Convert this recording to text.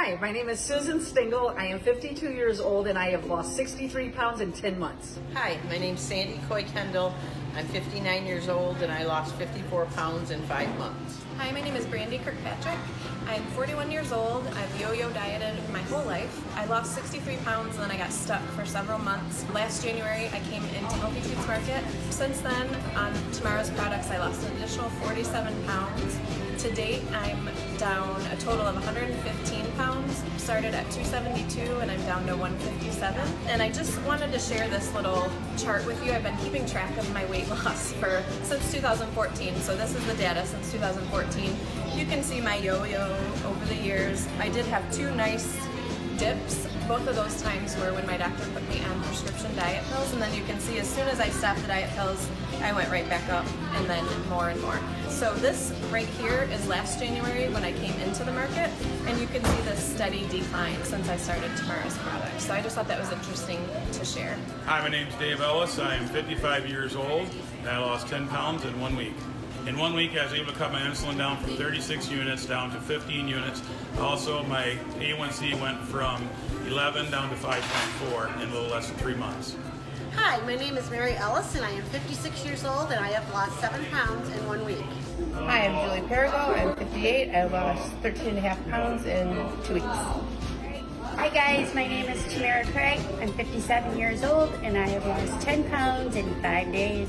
Hi, my name is Susan Stingle. I am 52 years old and I have lost 63 pounds in 10 months. Hi, my name's Sandy Coy Kendall. I'm 59 years old and I lost 54 pounds in 5 months. Hi, my name is Brandy Kirkpatrick. I'm 41 years old. I've yo-yo dieted my whole life. I lost 63 pounds and then I got stuck for several months. Last January, I came into Healthy Foods Market. Since then, on Tomorrow's products, I lost an additional 47 pounds. To date, I'm down a total of 115 pounds. Started at 272 and I'm down to 157. And I just wanted to share this little chart with you. I've been keeping track of my weight loss since 2014. So this is the data since 2014. You can see my yo-yo over the years. I did have 2 nice dips. Both of those times were when my doctor put me on prescription diet pills, and then you can see as soon as I stopped the diet pills, I went right back up and then more and more. So this right here is last January when I came into the market, and you can see the steady decline since I started Tomorrow's products. So I just thought that was interesting to share. Hi, my name's Dave Ellis. I am 55 years old and I lost 10 pounds in 1 week. In 1 week, I was able to cut my insulin down from 36 units down to 15 units. Also, my A1C went from 11 down to 5.4 in a little less than 3 months. Hi, my name is Mary Ellis and I am 56 years old and I have lost 7 pounds in 1 week. Hi, I'm Julie Perigo. I'm 58. I lost 13.5 pounds in 2 weeks. Hi guys, my name is Tamara Craig. I'm 57 years old and I have lost 10 pounds in 5 days.